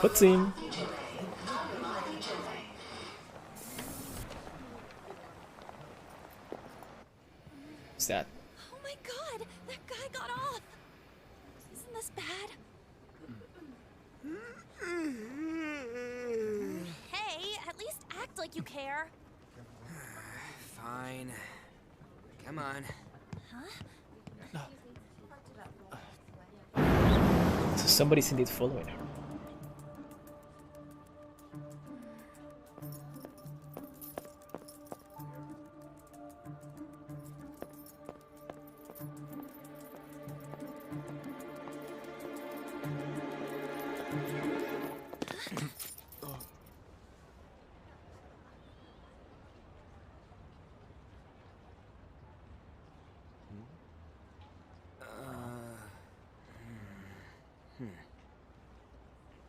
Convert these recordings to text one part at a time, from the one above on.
Cutscene. What's that? Oh my god, that guy got off. Isn't this bad? Hey, at least act like you care. Fine. Come on. So somebody's indeed following her.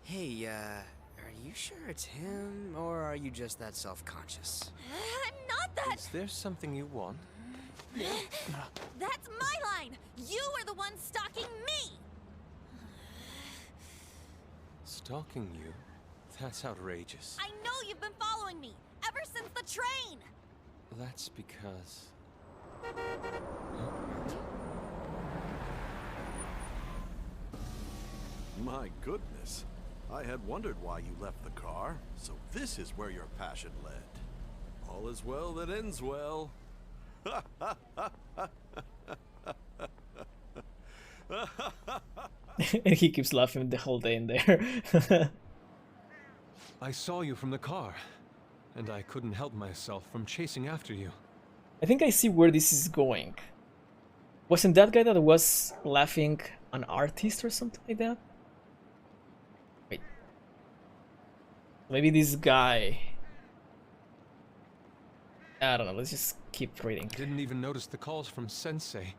Hey, are you sure it's him, or are you just that self-conscious? I'm not that. Is there something you want? That's my line. You are the one stalking me. Stalking you? That's outrageous. I know you've been following me ever since the train. That's because... My goodness. I had wondered why you left the car, so this is where your passion led. All is well that ends well. And he keeps laughing the whole day in there. I saw you from the car, and I couldn't help myself from chasing after you. I think I see where this is going. Wasn't that guy that was laughing an artist or something like that? Wait. Maybe this guy... I don't know, let's just keep reading. Didn't even notice the calls from Sensei,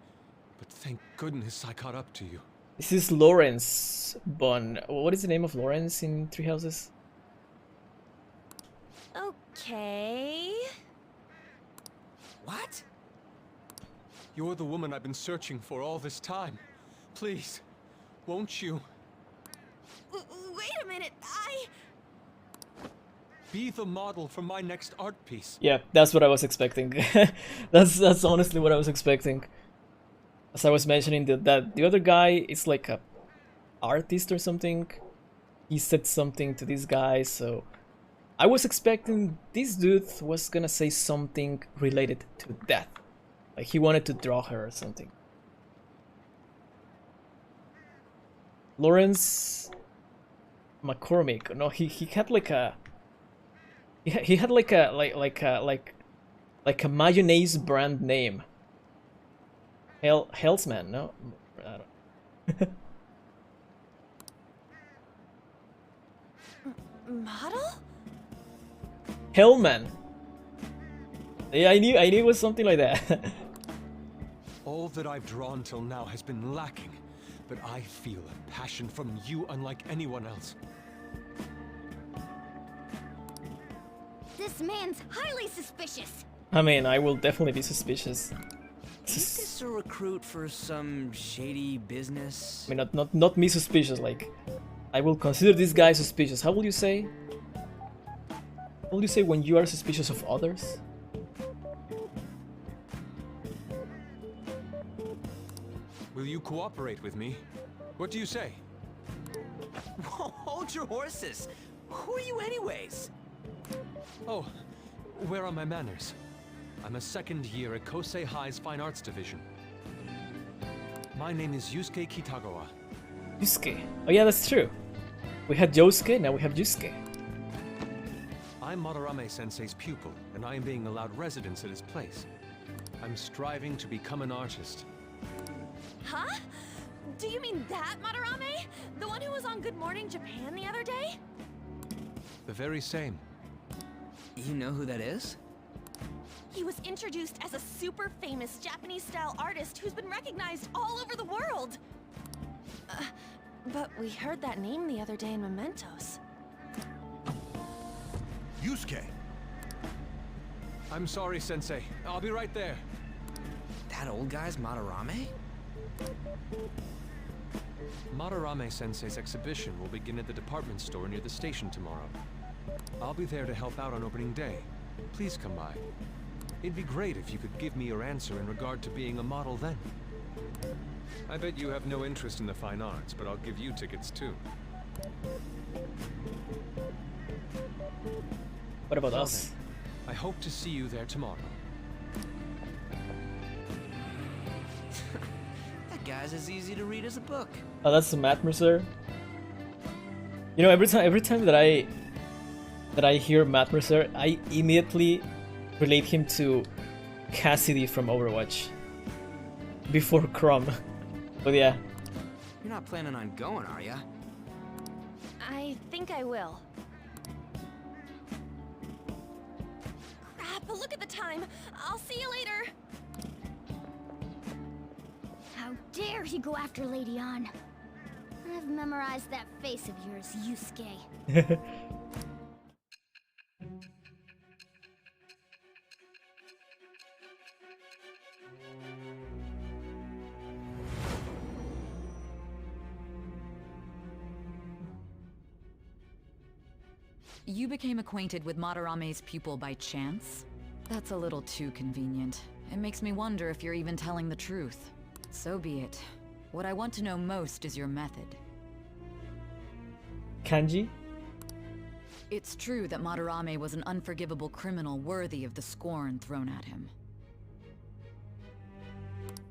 but thank goodness I caught up to you. This is Lawrence Bon. What is the name of Lawrence in Three Houses? Okay. What? You're the woman I've been searching for all this time. Please, won't you Wait a minute, be the model for my next art piece? Yeah, that's what I was expecting. that's honestly what I was expecting. As I was mentioning that the other guy is like a artist or something. He said something to this guy, so I was expecting this dude was gonna say something related to death. Like he wanted to draw her or something. Lawrence McCormick. No, he had like a he had like a mayonnaise brand name. Hellsman, no? I don't. model? Hellman. Yeah, I knew it was something like that. All that I've drawn till now has been lacking, but I feel a passion from you unlike anyone else. This man's highly suspicious. I mean, I will definitely be suspicious. Is this a recruit for some shady business? I mean, not me suspicious. Like, I will consider this guy suspicious. How will you say? How will you say when you are suspicious of others? Will you cooperate with me? What do you say? Hold your horses. Who are you anyways? Oh, where are my manners? I'm a second year at Kosei High's Fine Arts Division. My name is Yusuke Kitagawa. Yusuke. Oh yeah, that's true. We had Yosuke, now we have Yusuke. I'm Madarame-sensei's pupil, and I am being allowed residence at his place. I'm striving to become an artist. Huh? Do you mean that Madarame? The one who was on Good Morning Japan the other day? The very same. You know who that is? He was introduced as a super famous Japanese-style artist who's been recognized all over the world. But we heard that name the other day in Mementos. Yusuke! I'm sorry, Sensei. I'll be right there. That old guy's Madarame? Madarame-sensei's exhibition will begin at the department store near the station tomorrow. I'll be there to help out on opening day. Please come by. It'd be great if you could give me your answer in regard to being a model then. I bet you have no interest in the fine arts, but I'll give you tickets too. What about Well us? then, I hope to see you there tomorrow. That guy's as easy to read as a book. Oh, that's the Matt Mercer. You know, every time that I hear Matt Mercer, I immediately relate him to Cassidy from Overwatch. Before Crumb. But yeah. You're not planning on going, are ya? I think I will. Crap, look at the time. I'll see you later. How dare he go after Lady Ann? I've memorized that face of yours, Yusuke. You became acquainted with Madarame's pupil by chance? That's a little too convenient. It makes me wonder if you're even telling the truth. So be it. What I want to know most is your method. Kanji? It's true that Madarame was an unforgivable criminal worthy of the scorn thrown at him.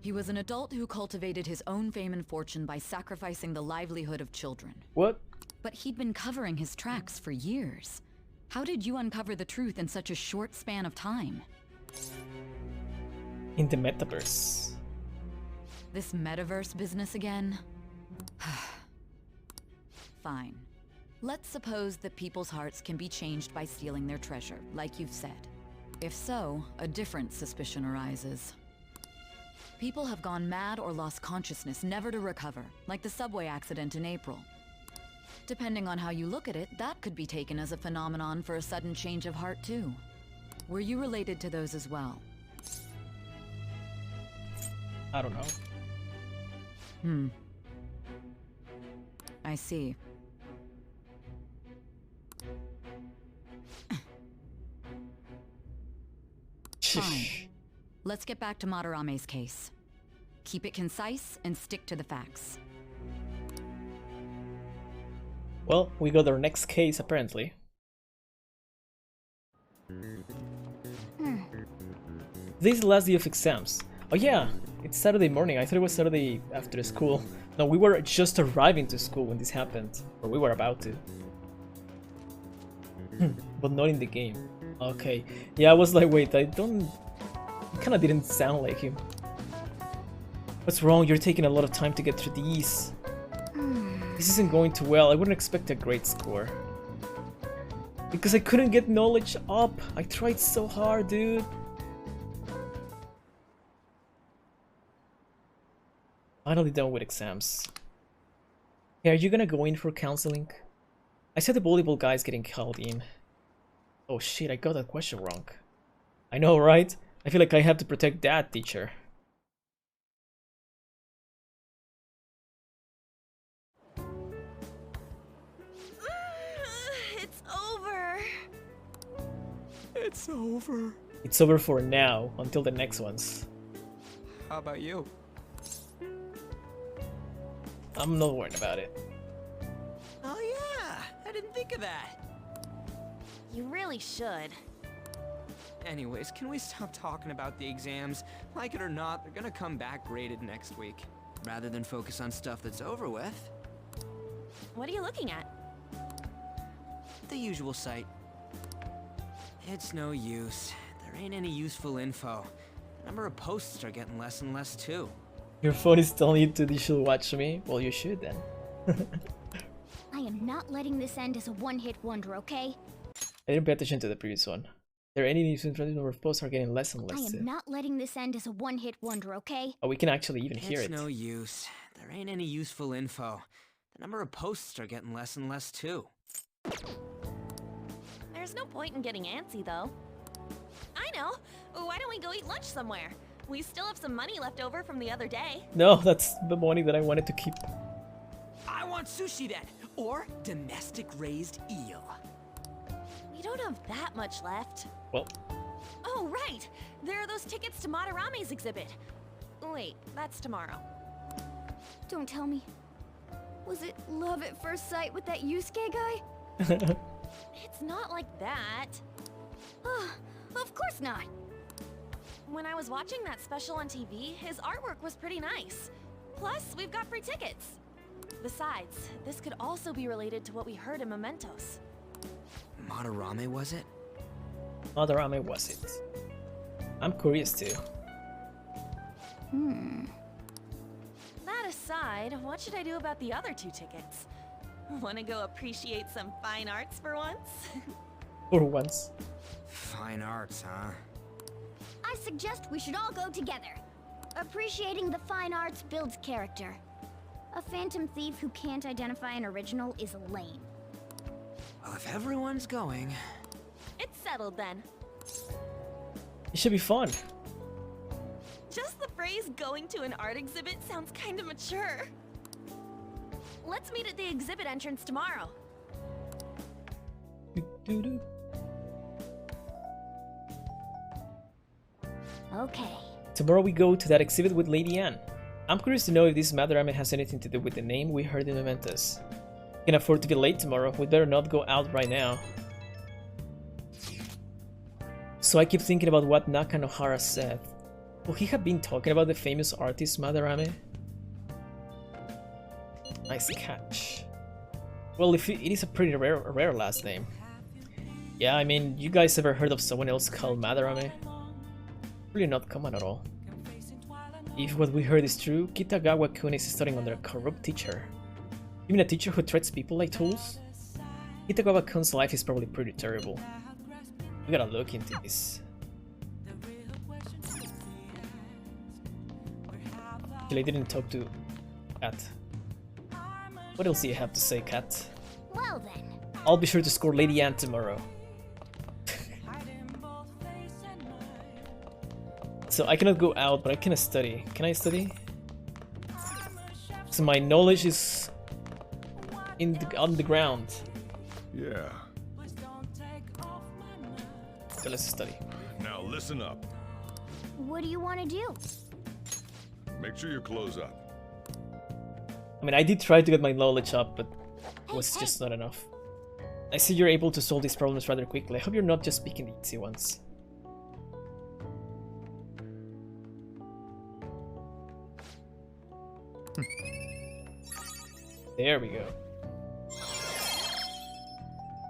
He was an adult who cultivated his own fame and fortune by sacrificing the livelihood of children. What? But he'd been covering his tracks for years. How did you uncover the truth in such a short span of time? In the metaverse. This metaverse business again? Fine. Let's suppose that people's hearts can be changed by stealing their treasure, like you've said. If so, a different suspicion arises. People have gone mad or lost consciousness, never to recover, like the subway accident in April. Depending on how you look at it, that could be taken as a phenomenon for a sudden change of heart too. Were you related to those as well? I don't know. I see. Fine. Let's get back to Madarame's case. Keep it concise and stick to the facts. Well, we got our next case apparently. This is the last day of exams. Oh yeah, it's Saturday morning. I thought it was Saturday after school. No, we were just arriving to school when this happened. Or we were about to. But not in the game. Okay. Yeah, I was like, wait, I don't... It kinda didn't sound like him. What's wrong? You're taking a lot of time to get through these. This isn't going too well. I wouldn't expect a great score. Because I couldn't get knowledge up. I tried so hard, dude. Finally done with exams. Hey, are you gonna go in for counseling? I said the volleyball guy's getting called in. Oh shit, I got that question wrong. I know, right? I feel like I have to protect that teacher. It's over. It's over. It's over for now, until the next ones. How about you? I'm not worried about it. Oh yeah, I didn't think of that. You really should. Anyways, can we stop talking about the exams? Like it or not, they're gonna come back graded next week. Rather than focus on stuff that's over with. What are you looking at? The usual site. It's no use. There ain't any useful info. The number of posts are getting less and less too. Your phone is telling you to you should watch me? Well, you should then. I am not letting this end as a one-hit wonder, okay? I didn't pay attention to the previous one. There are any news and number of posts are getting less and I less. am not letting this end as a one-hit wonder, okay? Oh, we can actually even hear It's it. no use. There ain't any useful info. The number of posts are getting less and less too. There's no point in getting antsy, though. I know. Why don't we go eat lunch somewhere? We still have some money left over from the other day. No, that's the money that I wanted to keep. want sushi then, or domestic raised eel. We don't have that much left. Well, Oh, right! There are those tickets to Madarame's exhibit. Wait, that's tomorrow. Don't tell me. Was it love at first sight with that Yusuke guy? It's not like that. Of course not. When I was watching that special on TV, his artwork was pretty nice. Plus, we've got free tickets. Besides, this could also be related to what we heard in Mementos. Madarame, was it? Madarame was it? I'm curious too. That aside, what should I do about the other 2 tickets? Wanna go appreciate some fine arts for once? For once. Fine arts, huh? I suggest we should all go together. Appreciating the fine arts builds character. A phantom thief who can't identify an original is lame. Well, if everyone's going... It's settled then. It should be fun. Just the phrase going to an art exhibit sounds kinda mature. Let's meet at the exhibit entrance tomorrow. Doo-doo-doo. Okay. Tomorrow we go to that exhibit with Lady Anne. I'm curious to know if this Madarame has anything to do with the name we heard in Mementos. Can afford to be late tomorrow, we better not go out right now. So I keep thinking about what Nakanohara said. Will he have been talking about the famous artist Madarame? Nice catch. Well, if it is a pretty rare last name. Yeah, I mean, you guys ever heard of someone else called Madarame? Really not common at all. If what we heard is true, Kitagawa-kun is studying under a corrupt teacher. You mean a teacher who treats people like tools? Kitagawa-kun's life is probably pretty terrible. We gotta look into this. Actually, I didn't talk to Kat. What else do you have to say, Kat? Well then. I'll be sure to score Lady Anne tomorrow. So I cannot go out, but I can study. Can I study? So my knowledge is on the ground. Yeah. So let's study. Now listen up. What do you want to do? Make sure you close up. I mean, I did try to get my knowledge up, but it was just not enough. I see you're able to solve these problems rather quickly. I hope you're not just picking the easy ones. There we go.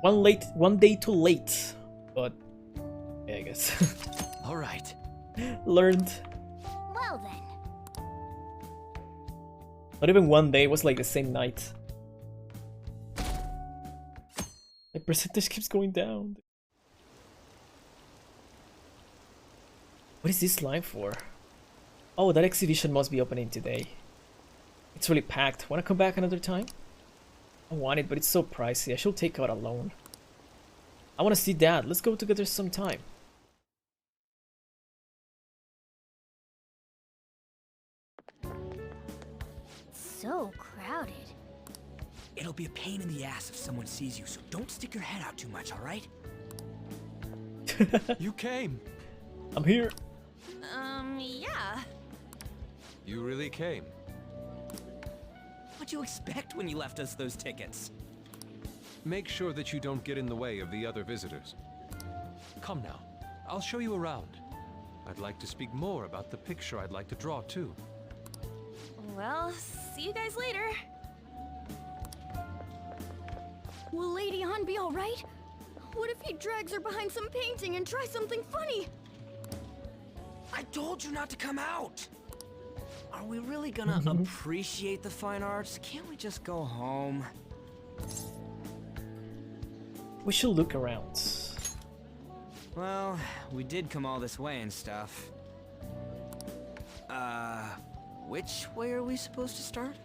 One day too late, but yeah, I guess. All right. Learned. Well then. Not even one day, it was like the same night. My percentage keeps going down. What is this line for? Oh, that exhibition must be opening today. It's really packed. Wanna come back another time? I want it, but it's so pricey. I should take out a loan. I wanna see Dad. Let's go together sometime. So crowded. It'll be a pain in the ass if someone sees you, so don't stick your head out too much, all right? You came. I'm here. Yeah. You really came. What'd you expect when you left us those tickets? Make sure that you don't get in the way of the other visitors. Come now, I'll show you around. I'd like to speak more about the picture I'd like to draw too. Well, see you guys later. Will Lady Anne be alright? What if he drags her behind some painting and tries something funny? I told you not to come out! Are we really gonna appreciate the fine arts? Can't we just go home? We should look around. Well, we did come all this way and stuff. Which way are we supposed to start?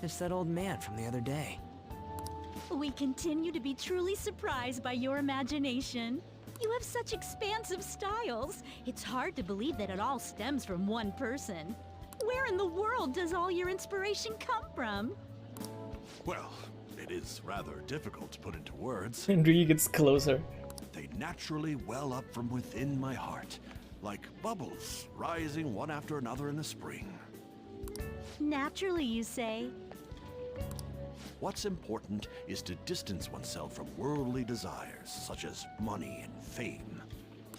It's that old man from the other day. We continue to be truly surprised by your imagination. You have such expansive styles. It's hard to believe that it all stems from one person. Where in the world does all your inspiration come from? Well, it is rather difficult to put into words. And Ryu gets closer. They naturally well up from within my heart, like bubbles rising one after another in the spring. Naturally, you say. What's important is to distance oneself from worldly desires, such as money and fame.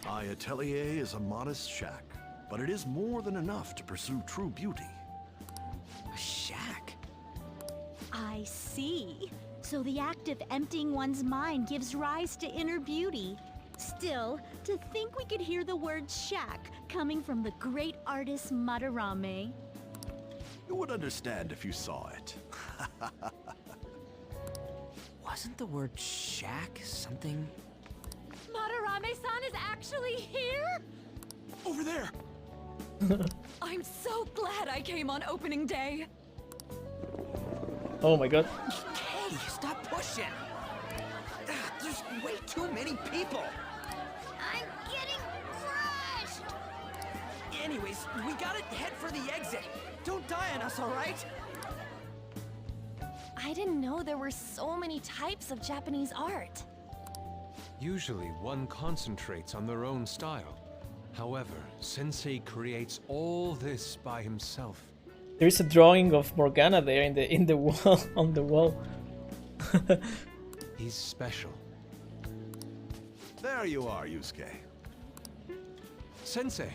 My atelier is a modest shack, but it is more than enough to pursue true beauty. A shack? I see. So the act of emptying one's mind gives rise to inner beauty. Still, to think we could hear the word shack coming from the great artist Madarame. You would understand if you saw it. Wasn't the word shack something? Madarame-san is actually here? Over there! I'm so glad I came on opening day. Oh my god. Hey, stop pushing! There's way too many people! I'm getting crushed! Anyways, we gotta head for the exit. Don't die on us, alright? I didn't know there were so many types of Japanese art. Usually one concentrates on their own style. However, Sensei creates all this by himself. There's a drawing of Morgana there in the wall on the wall. He's special. There you are, Yusuke. Sensei,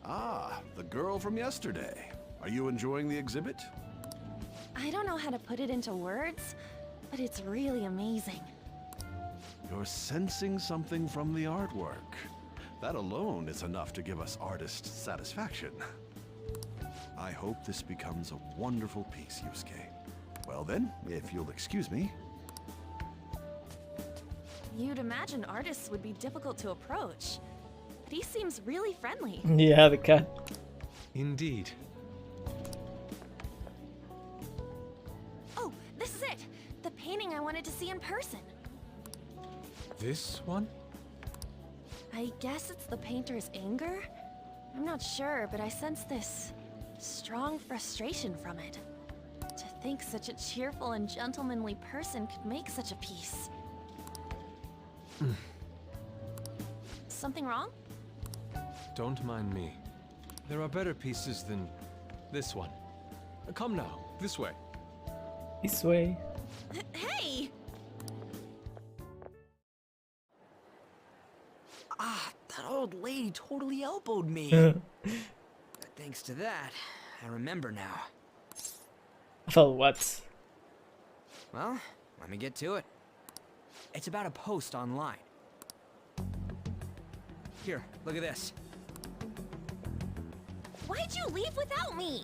Ah, the girl from yesterday. Are you enjoying the exhibit? I don't know how to put it into words, but it's really amazing. You're sensing something from the artwork. That alone is enough to give us artists satisfaction. I hope this becomes a wonderful piece, Yusuke. Well then, if you'll excuse me. You'd imagine artists would be difficult to approach, but he seems really friendly. Yeah, the cat. indeed. Oh, this is it! The painting I wanted to see in person. This one? I guess it's the painter's anger? I'm not sure, but I sense this strong frustration from it. To think such a cheerful and gentlemanly person could make such a piece. Something wrong? Don't mind me. There are better pieces than this one. Come now, this way. This way. Hey! Ah, that old lady totally elbowed me. Thanks to that, I remember now. Well, what? Well, let me get to it. It's about a post online. Here, look at this. Why'd you leave without me?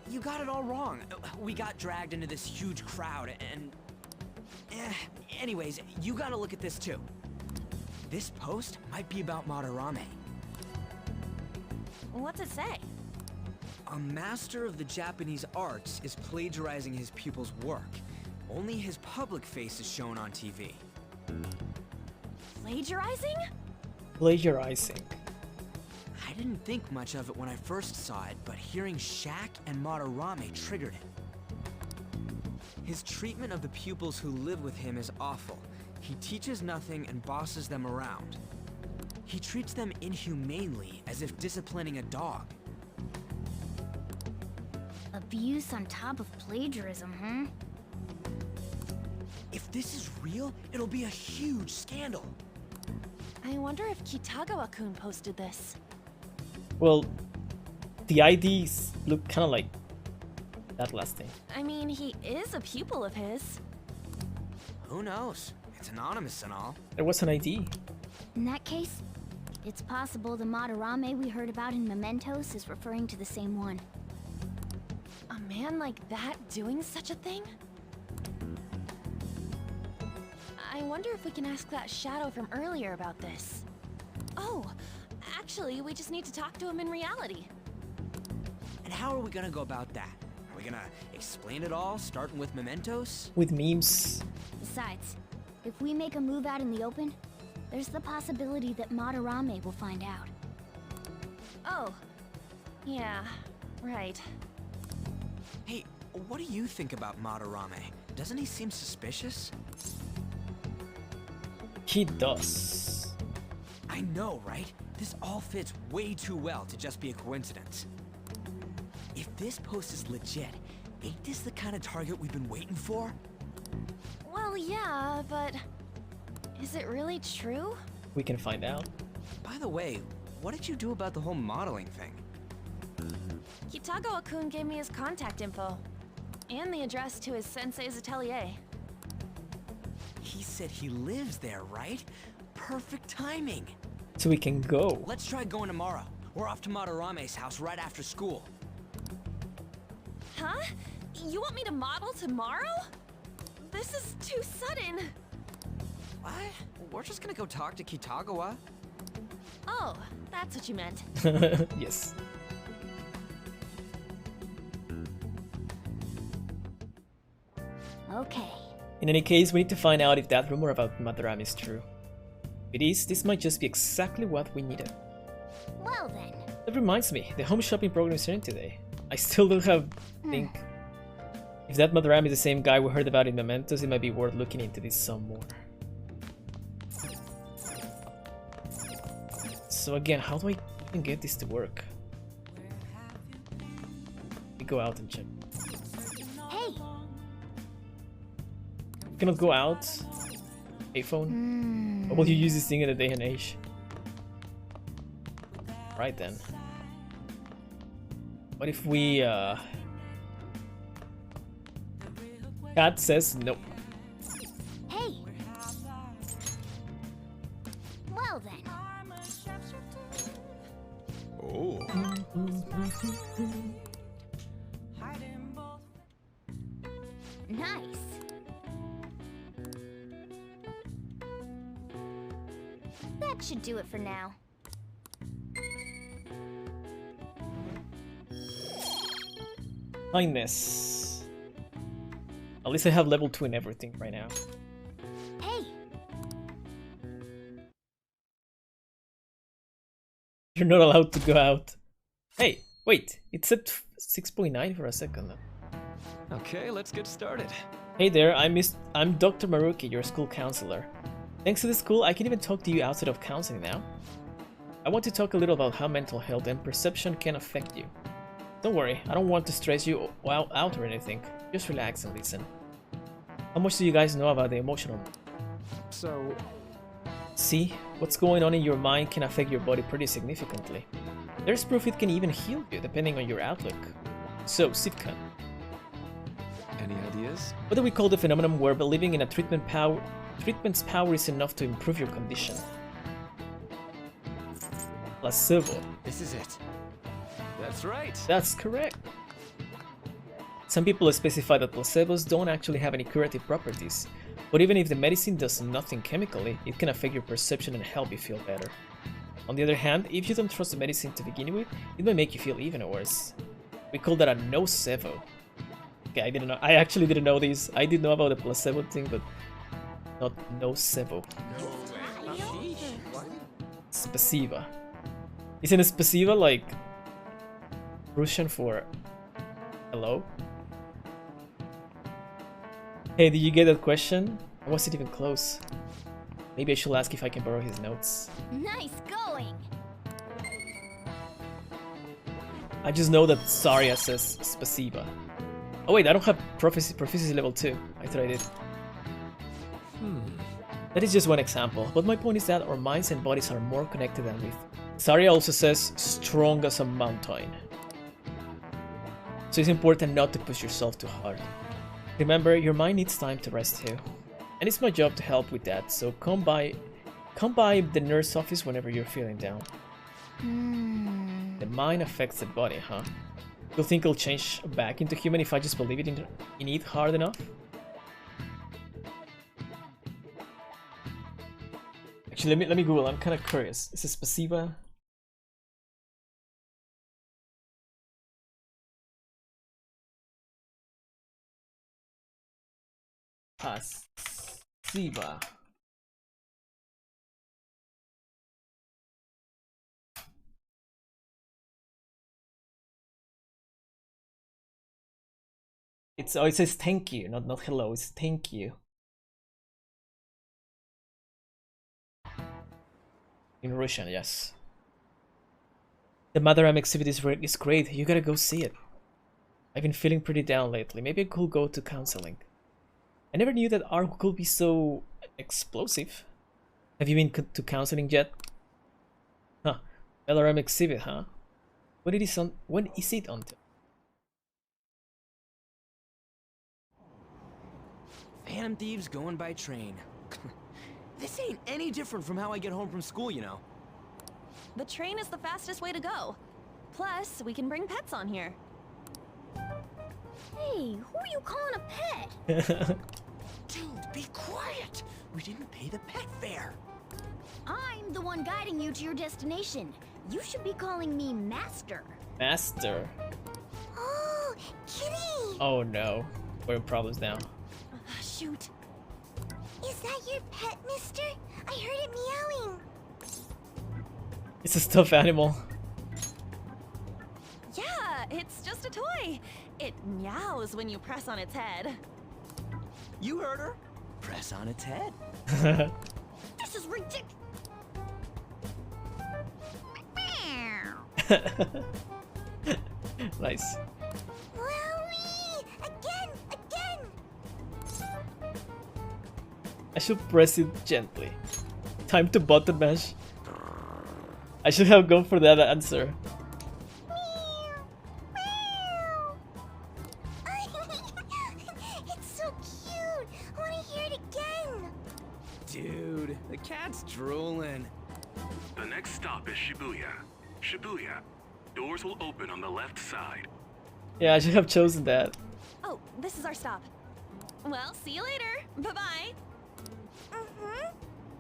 You got it all wrong. We got dragged into this huge crowd and... Anyways, you gotta look at this too. This post might be about Madarame. What's it say? A master of the Japanese arts is plagiarizing his pupil's work. Only his public face is shown on TV. Plagiarizing? Plagiarizing. I didn't think much of it when I first saw it, but hearing Shack and Madarame triggered it. His treatment of the pupils who live with him is awful. He teaches nothing and bosses them around. He treats them inhumanely, as if disciplining a dog. Abuse on top of plagiarism, huh? If this is real, it'll be a huge scandal. I wonder if Kitagawa-kun posted this. Well, the IDs look kind of like that last thing. I mean, he is a pupil of his. Who knows? It's anonymous and all. There was an ID. In that case, it's possible the Madarame we heard about in Mementos is referring to the same one. A man like that doing such a thing? I wonder if we can ask that shadow from earlier about this. Oh, actually, we just need to talk to him in reality. And how are we gonna go about that? Are we gonna explain it all, starting with Mementos? With memes. Besides, if we make a move out in the open, there's the possibility that Madarame will find out. Oh, Yeah, right. Hey, what do you think about Madarame? Doesn't he seem suspicious? He does. I know, right? This all fits way too well to just be a coincidence. If this post is legit, ain't this the kind of target we've been waiting for? Well, yeah, but is it really true? We can find out. By the way, what did you do about the whole modeling thing? Kitagawa-kun gave me his contact info and the address to his sensei's atelier. He said he lives there, right? Perfect timing. So we can go. Let's try going tomorrow. We're off to Madarame's house right after school. Huh? You want me to model tomorrow? This is too sudden. What? We're just gonna go talk to Kitagawa. Oh, that's what you meant. Yes. Okay. In any case, we need to find out if that rumor about Madarame is true. If it is, this might just be exactly what we needed. Well then. That reminds me, the home shopping program is starting today. I still don't have think. If that Madarame is the same guy we heard about in Mementos, it might be worth looking into this some more. So again, how do I even get this to work? Let me go out and check. Hey. Cannot go out. iPhone. How will you use this thing in a day and age? Right then. What if we Cat says nope. Hey. Well then. Oh. Nice. That should do it for now. Kindness. At least I have level 2 in everything right now. Hey. You're not allowed to go out. Hey, wait, it said 6.9 for a second. Okay, let's get started. Hey there, I'm Dr. Maruki, your school counselor. Thanks to the school, I can even talk to you outside of counseling now. I want to talk a little about how mental health and perception can affect you. Don't worry, I don't want to stress you out or anything. Just relax and listen. How much do you guys know about the emotional? So, See, what's going on in your mind can affect your body pretty significantly. There's proof it can even heal you, depending on your outlook. So, Sivkan, any ideas? what do we call the phenomenon where believing in a treatment's power is enough to improve your condition? Placebo. This is it. That's right. That's correct. Some people specify that placebos don't actually have any curative properties, but even if the medicine does nothing chemically, it can affect your perception and help you feel better. On the other hand, if you don't trust the medicine to begin with, it may make you feel even worse. We call that a nocebo. Okay, I actually didn't know this. I did know about the placebo thing, but not nocebo. Spasiba. Isn't spasiba like Russian for hello? Hey, did you get that question? Or was it even close? Maybe I should ask if I can borrow his notes. Nice going. I just know that Zarya says spasiba. Oh wait, I don't have proficiency level 2. I thought I did. That is just one example, but my point is that our minds and bodies are more connected than we think. Zarya also says strong as a mountain. So it's important not to push yourself too hard. Remember, your mind needs time to rest too. And it's my job to help with that, so come by the nurse office whenever you're feeling down. The mind affects the body, huh? You think I'll change back into human if I just believe in it hard enough? Actually, let me Google. I'm kind of curious. Is it spasiba? Spasiba. It's oh, it says thank you, not hello. It's thank you in Russian. Yes. The Mother M exhibit is great. You gotta go see it. I've been feeling pretty down lately. Maybe I could go to counseling. I never knew that art could be so explosive. Have you been to counseling yet? Huh. LRM exhibit, huh? When is it on? Phantom thieves going by train. This ain't any different from how I get home from school, you know. The train is the fastest way to go. Plus, we can bring pets on here. Hey, who are you calling a pet? Dude, be quiet! We didn't pay the pet fare. I'm the one guiding you to your destination. You should be calling me Master. Master. Oh, kitty! Oh no. We're in problems now. Shoot. Is that your pet, mister? I heard it meowing. It's a stuffed animal. Yeah, it's just a toy. It meows when you press on its head. You heard her. Press on its head. This is ridiculous. Nice. Wowie! Again! I should press it gently. Time to button mash. I should have gone for that answer. It's so cute. I want to hear it again. Dude, the cat's drooling. The next stop is Shibuya. Shibuya. Doors will open on the left side. Yeah, I should have chosen that. Oh, this is our stop. Well, see you later. Bye-bye.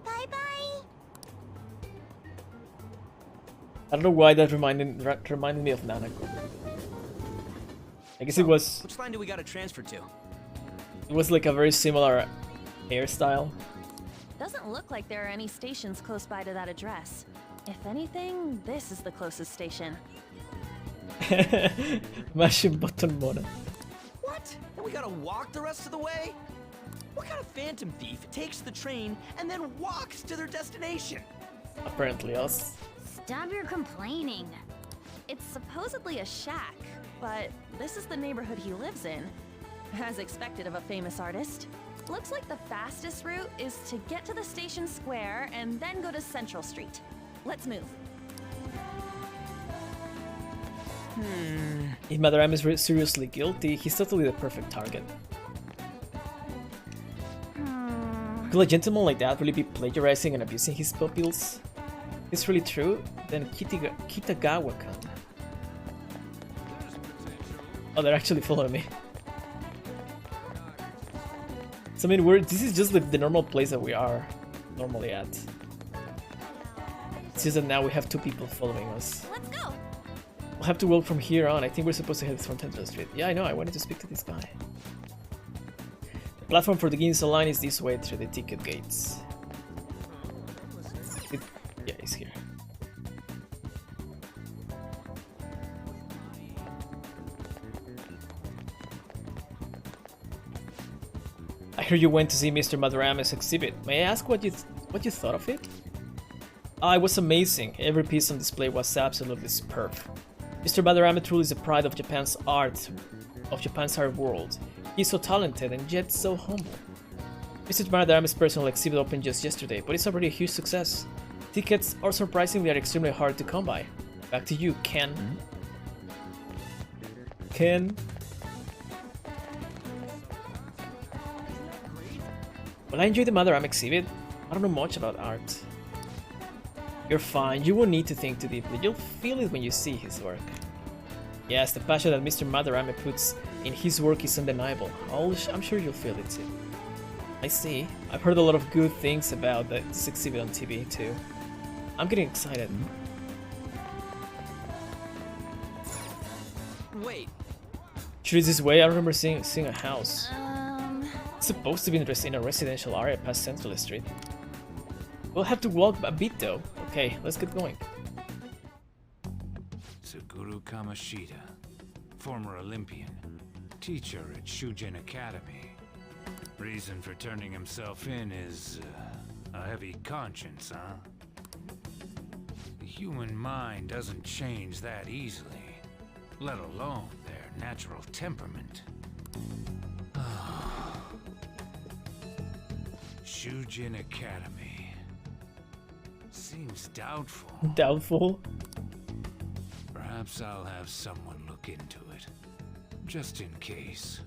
Bye-bye. I don't know why that reminded me of Nanako. I guess it was Which line do we gotta transfer to? like a very similar hairstyle. Doesn't look like there are any stations close by to that address. If anything, this is the closest station. Mashing button mona. What? And we gotta walk the rest of the way? What kind of phantom thief takes the train and then walks to their destination? Apparently us. Stop your complaining. It's supposedly a shack, but this is the neighborhood he lives in. As expected of a famous artist. Looks like the fastest route is to get to the station square and then go to Central Street. Let's move. If Mother M is seriously guilty, he's totally the perfect target. Could a gentleman like that really be plagiarizing and abusing his pupils? If it's really true, then Kitagawa-kan. Oh, they're actually following me. So I mean, this is just the normal place that we are normally at. It's just that now we have two people following us. Let's go. We'll have to walk from here on. I think we're supposed to head from Central Street. Yeah, I know. I wanted to speak to this guy. The platform for the Ginso line is this way through the ticket gates. Yeah, he's here. I heard you went to see Mr. Madarame's exhibit. May I ask what you thought of it? Ah, it was amazing. Every piece on display was absolutely superb. Mr. Madarame truly is the pride of Japan's art world. He's so talented and yet so humble. Mr. Madarame's personal exhibit opened just yesterday, but it's already a huge success. Tickets are surprisingly extremely hard to come by. Back to you, Ken. Ken? Well, I enjoyed the Madarame exhibit. I don't know much about art. You're fine, you won't need to think too deeply, you'll feel it when you see his work. Yes, the passion that Mr. Madarame puts in his work is undeniable. I'm sure you'll feel it too. I see. I've heard a lot of good things about this exhibit on TV too. I'm getting excited. Wait. Sure is this way? I remember seeing a house. It's supposed to be in a residential area past Central Street. We'll have to walk a bit though. Okay, let's get going. Suguru Kamashita, former Olympian. teacher at Shujin Academy. Reason for turning himself in is a heavy conscience, huh? The human mind doesn't change that easily, let alone their natural temperament. Shujin Academy. Seems doubtful. Doubtful. Perhaps I'll have someone look into it. Just in case.